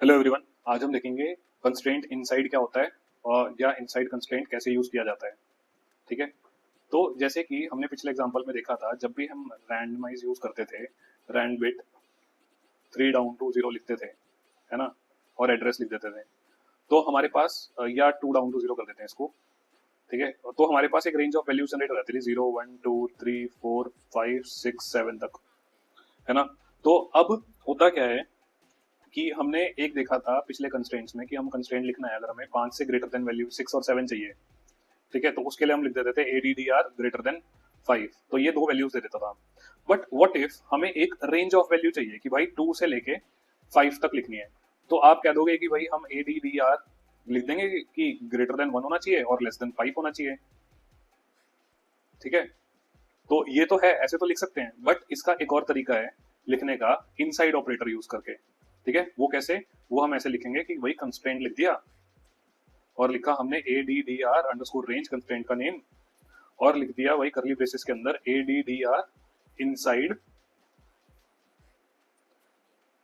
Hello everyone. आज हम देखेंगे कंस्ट्रेंट इनसाइड क्या होता है और या इनसाइड कंस्ट्रेंट कैसे यूज किया जाता है। ठीक है। तो जैसे कि हमने पिछले एग्जांपल में देखा था, जब भी हम रैंडमाइज यूज करते थे, रैंड बिट 3 डाउन टू 0 लिखते थे, है ना, और एड्रेस लिख देते थे, तो हमारे पास या 2 डाउन टू 0 कर देते हैं इसको। ठीक है। तो हमारे पास एक रेंज ऑफ वैल्यूज जनरेट हो जाती थी 0 1 2 3 4 5 6 7 तक, है ना। तो अब होता क्या है कि हमने एक देखा था पिछले कंस्ट्रेंट्स में कि हम कंस्ट्रेंट लिखना है, अगर हमें 5 से ग्रेटर देन वैल्यू 6 और 7 चाहिए, ठीक है, तो उसके लिए हम लिख देते थे ADDR ग्रेटर देन 5। तो ये दो वैल्यूज दे देता था। बट व्हाट इफ हमें एक रेंज ऑफ वैल्यू चाहिए कि भाई 2 से लेके 5 तक लिखनी है, तो आप कह दोगे कि भाई हम ADDR लिख देंगे कि ग्रेटर देन 1 होना चाहिए और लेस देन 5 होना चाहिए। ठीक है। तो ये तो है, ऐसे तो लिख सकते हैं, बट इसका एक और तरीका है लिखने का, इनसाइड ऑपरेटर यूज करके। ठीक है। वो कैसे? वो हम ऐसे लिखेंगे कि वही कंस्ट्रेंट लिख दिया और लिखा हमने ADDR अंडरस्कोर रेंज कंस्ट्रेंट का नेम, और लिख दिया वही करली ब्रेसेस के अंदर ADDR इनसाइड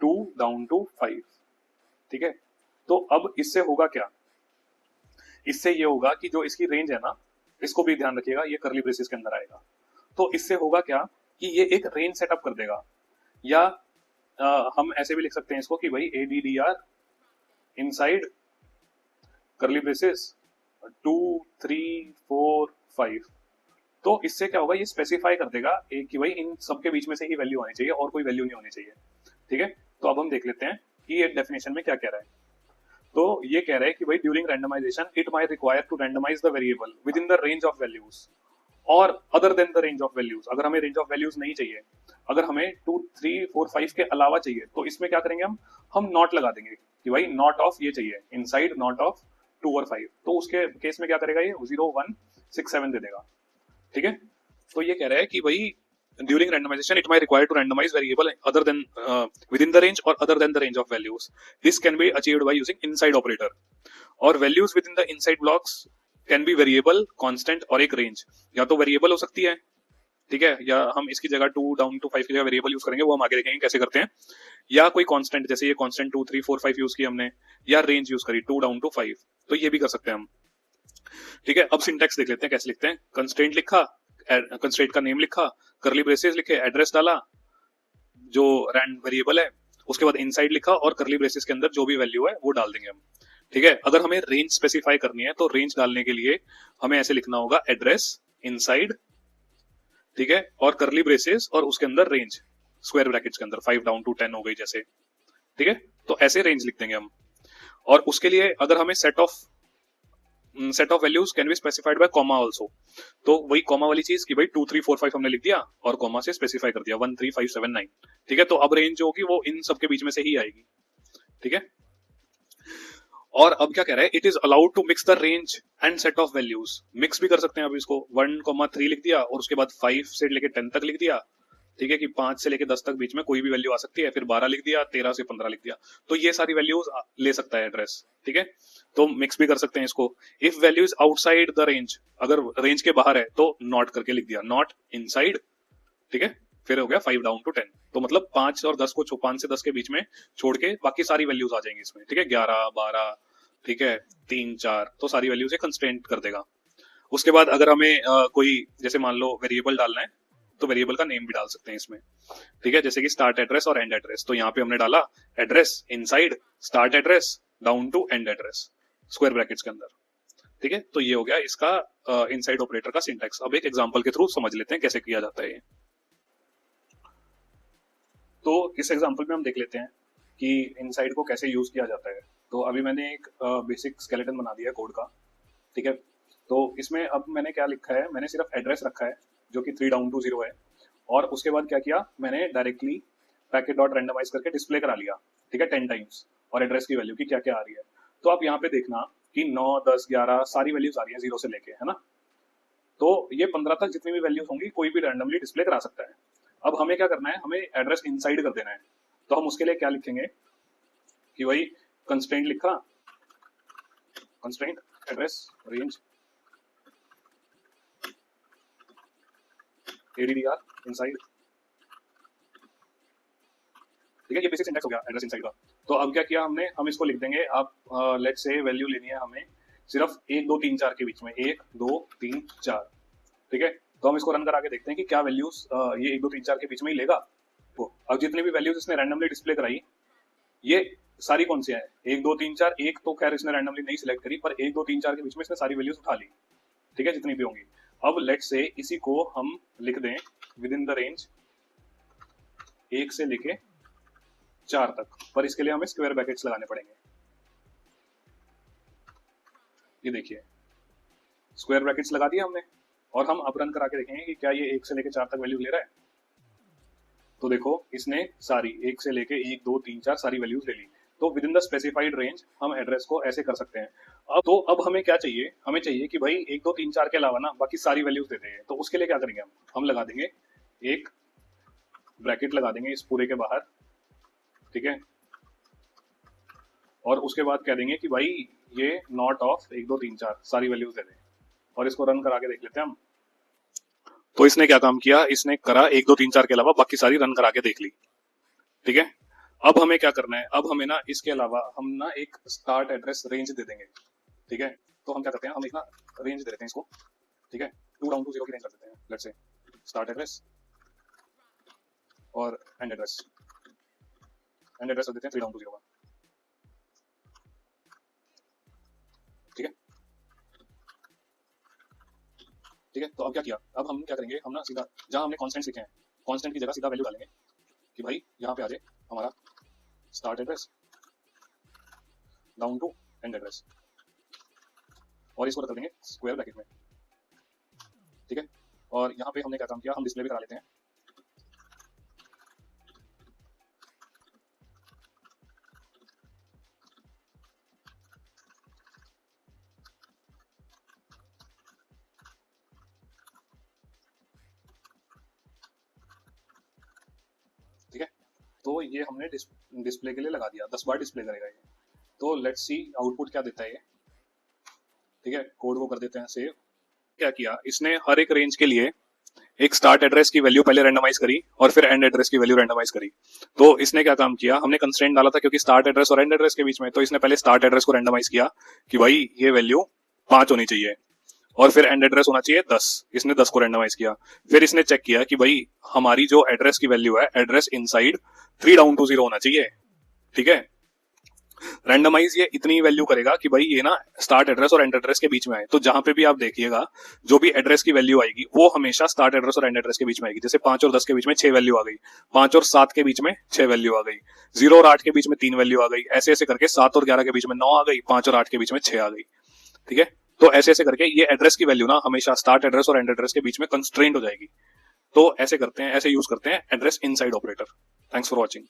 2 डाउन टू 5। ठीक है। तो अब इससे होगा क्या? इससे ये होगा कि जो इसकी रेंज है ना, इसको भी ध्यान रखिएगा, ये करली ब्रेसेस के अंदर आएगा। तो इससे होगा क्या कि ये एक रेंज सेटअप कर देगा। या हम ऐसे भी लिख सकते हैं इसको कि भाई ADDR इनसाइड करली ब्रेसेस 2 3 4 5। तो इससे क्या होगा, ये स्पेसिफाई कर देगा एक कि भाई इन सबके बीच में से ही वैल्यू आनी चाहिए और कोई वैल्यू नहीं होनी चाहिए। ठीक है। तो अब हम देख लेते हैं कि ये डेफिनेशन में क्या कह रहा है। तो ये कह रहा है कि भाई during randomization it might require to randomize the variable within the range of values और other than the range of values. अगर हमें रेंज ऑफ वैल्यूज नहीं चाहिए, अगर हमें 2 3 4 5 के अलावा चाहिए, तो इसमें क्या करेंगे, हम नॉट लगा देंगे कि भाई नॉट ऑफ ये चाहिए, इनसाइड नॉट ऑफ 2 और 5। तो उसके केस में क्या करेगा, ये 0 1 6 7 दे देगा। ठीक है। तो ये कह रहा है कि भाई during randomization it might require to randomize variable other than within the range और other than the range of values. This can be achieved by using inside operator. और values within the inside blocks can be variable, constant और एक range. या तो variable हो सकती है, ठीक है, या हम इसकी जगह 2 डाउन टू 5 की जगह वेरिएबल यूज करेंगे, वो हम आगे देखेंगे कैसे करते हैं। या कोई कांस्टेंट, जैसे ये कांस्टेंट 2 3 4 5 यूज की हमने, या रेंज यूज करी 2 डाउन टू 5, तो ये भी कर सकते हैं हम। ठीक है। अब सिंटैक्स देख लेते हैं कैसे लिखते हैं। कंस्ट्रेंट लिखा, कंस्ट्रेंट का नेम लिखा, करली ब्रेसेस लिखे, एड्रेस डाला जो रैंड वेरिएबल है, उसके बाद इनसाइड लिखा और करली ब्रेसेस के अंदर जो भी वैल्यू है वो डाल देंगे हम। ठीक है। अगर हमें रेंज स्पेसिफाई करनी है तो रेंज डालने के लिए हमें ऐसे लिखना होगा, एड्रेस इनसाइड, ठीक है, और करली ब्रेसेस और उसके अंदर रेंज स्क्वायर ब्रैकेट्स के अंदर 5 डाउन टू 10 हो गई जैसे। ठीक है। तो ऐसे रेंज लिख देंगे हम। और उसके लिए अगर हमें set of values can be specified by comma also. तो वही कॉमा वाली चीज कि भाई 2 3 4 5 हमने लिख दिया और कॉमा से स्पेसिफाई कर दिया 1 3 5 7 9। ठीक है। तो अब रेंज जो होगी वो इन सबके बीच में से ही आएगी। ठीक है। और अब क्या कह रहा है, it is allowed to mix the range and set of values. Mix भी कर सकते हैं। अब इसको 1 3 लिख दिया और उसके बाद 5 से लेके 10 तक लिख दिया। ठीक है, कि 5 से लेके 10 तक बीच में कोई भी वैल्यू आ सकती है, फिर 12 लिख दिया, 13 से 15 लिख दिया। तो ये सारी वैल्यूज ले सकता है एड्रेस। ठीक है। तो मिक्स भी कर सकते हैं इसको। If value is outside the range, अगर रेंज के बाहर है तो नॉट करके लिख दिया, नॉट इनसाइड। ठीक है। फिर हो गया 5 डाउन टू 10। तो मतलब 5 और 10 को 5 से 10 के बीच में छोड़ के बाकी सारी वैल्यूज आ जाएंगी इसमें। ठीक है। 11 12, ठीक है, 3 4, तो सारी वैल्यूज कंस्ट्रेंट कर देगा। उसके बाद अगर हमें कोई जैसे मान लो वेरिएबल डालना है, तो वेरिएबल का नेम भी डाल सकते हैं इसमें। ठीक है। जैसे कि स्टार्ट एड्रेस और एंड एड्रेस, तो यहाँ पे हमने डाला address inside start address down to end address square brackets के अंदर। ठीक है। तो ये हो गया इसका इनसाइड ऑपरेटर का सिंटैक्स। अब एक एग्जांपल के थ्रू समझ लेते हैं कैसे किया जाता है ये। तो इस एग्जांपल में हम देख लेते हैं कि इनसाइड को कैसे यूज किया जाता है। तो अभी मैंने एक बेसिक स्केलेटन बना दिया कोड का। ठीक है। तो इसमें अब मैंने क्या लिखा है, मैंने सिर्फ एड्रेस रखा है जो कि 3 डाउन टू 0 है, और उसके बाद क्या किया, मैंने डायरेक्टली पैकेट डॉट रेंडमाइज करके डिस्प्ले करा लिया। ठीक है, 10 टाइम्स, और एड्रेस की वैल्यू की क्या क्या आ रही है। तो आप यहाँ पे देखना कि 9 10 11 सारी वैल्यूज आ रही है 0 से लेके, है ना। तो ये 15 तक जितनी भी वैल्यूज होंगी कोई भी रैंडमली डिस्प्ले करा सकता है। अब हमें क्या करना है, हमें एड्रेस इनसाइड कर देना है। तो हम उसके लिए क्या लिखेंगे कि वही कंस्ट्रेंट लिखा, constraint address range ADDR inside. ठीक है, ये बेसिक सिंटैक्स हो गया एड्रेस इनसाइड का। तो अब क्या किया हमने, हम इसको लिख देंगे, आप लेट्स से वैल्यू लेनी है हमें सिर्फ 1 2 3 4 के बीच में, 1 2 3 4, ठीक है। तो हम इसको रन करा के देखते हैं कि क्या वैल्यूज ये 1 2 3 4 के बीच में ही लेगा। तो अब जितनी भी वैल्यूज इसने रैंडमली डिस्प्ले कराई, ये सारी कौन सी है, 1 2 3 4, एक तो खैर इसने रैंडमली नहीं सिलेक्ट करी, पर 1 2 3 4 के बीच में इसने सारी वैल्यूज उठा ली, ठीक है, जितनी भी होंगी। अब लेट्स से इसी को हम लिख दें विद इन द रेंज 1 से लेके 4 तक, पर इसके लिए हमें स्क्वायर ब्रैकेट्स लगाने पड़ेंगे। ये देखिए स्क्वायर ब्रैकेट्स लगा दिया हमने, और हम अब रन करा के देखेंगे कि क्या ये 1 से लेके 4 तक वैल्यू ले रहा है। तो देखो इसने सारी 1 से लेके 1 2 3 4 सारी वैल्यूज ले ली। तो with in the specified range हम एड्रेस को ऐसे कर सकते हैं। अब हमें क्या चाहिए, हमें चाहिए कि भाई 1 2 3 4 के अलावा ना बाकी सारी वैल्यूज दे दें। तो उसके लिए क्या करेंगे, हम लगा देंगे एक ब्रैकेट लगा देंगे इस पूरे के बाहर, ठीक है, और उसके बाद कह देंगे कि भाई ये नॉट ऑफ 1 2 3 4 सारी वैल्यूज दे दें, और इसको रन करा के देख लेते हैं हम। तो इसने क्या काम किया, इसने करा 1 2 3 4 के अलावा बाकी सारी रन करा के देख ली, ठीक है। अब हमें क्या करना है, अब हमें ना इसके अलावा हम ना एक स्टार्ट एड्रेस रेंज दे देंगे, ठीक है। तो हम क्या करते हैं, हम एक ना रेंज दे देते हैं इसको, ठीक है, 2 डाउन टू 0 की रेंज कर देते हैं। लेट्स से स्टार्ट एड्रेस और एंड एड्रेस कर देते हैं 3 डाउन टू 0 का, ठीक है, ठीक है। तो अब क्या किया, अब हम क्या करेंगे, हम ना सीधा जहां हमने कांस्टेंट लिखे हैं, कांस्टेंट की जगह सीधा वैल्यू डालेंगे कि भाई यहाँ पे आ जाए हमारा start address down to end address, और इसको रख देंगे स्क्वायर ब्रैकेट में, ठीक है। और यहाँ पे हमने क्या काम किया, हम डिस्प्ले भी करा लेते हैं। ठीक है, तो ये हमने डिस्प्ले के लिए लगा दिया, 10 बार डिस्प्ले करेगा ये। तो लेट्स सी आउटपुट क्या देता है ये, ठीक है। कोड को कर देते हैं सेव। क्या किया इसने, हर एक रेंज के लिए एक स्टार्ट एड्रेस की वैल्यू पहले रैंडमाइज करी और फिर एंड एड्रेस की वैल्यू रैंडमाइज करी। तो इसने क्या काम किया, हमने कंस्ट्रेंट डाला था क्योंकि स्टार्ट एड्रेस और एंड एड्रेस के बीच में, तो इसने पहले स्टार्ट एड्रेस को रैंडमाइज किया कि भाई ये वैल्यू 5 होनी चाहिए, और फिर एंड एड्रेस होना चाहिए 10, इसने 10 को रैंडमाइज किया। फिर इसने चेक किया कि भाई हमारी जो एड्रेस की वैल्यू है, एड्रेस इनसाइड 3 डाउन टू 0 होना चाहिए, ठीक है। रैंडमाइज ये इतनी वैल्यू करेगा कि भाई ये ना स्टार्ट एड्रेस और एंड एड्रेस के बीच में आए। तो जहां पे भी आप देखिएगा जो भी एड्रेस की वैल्यू आएगी वो हमेशा स्टार्ट एड्रेस और एंड एड्रेस के बीच में आएगी। जैसे 5 और 10 के बीच में 6 वैल्यू आ गई, 5 और 7 के बीच में 6 वैल्यू आ गई, 0 और 8 के बीच में 3 वैल्यू आ गई, ऐसे ऐसे करके 7 और 11 के बीच में 9 आ गई, 5 और 8 के बीच में 6 आ गई, ठीक है। तो ऐसे ऐसे करके ये एड्रेस की वैल्यू ना हमेशा स्टार्ट एड्रेस और एंड एड्रेस के बीच में कंस्ट्रेंट हो जाएगी। तो ऐसे करते हैं, ऐसे यूज करते हैं address inside operator. Thanks for watching.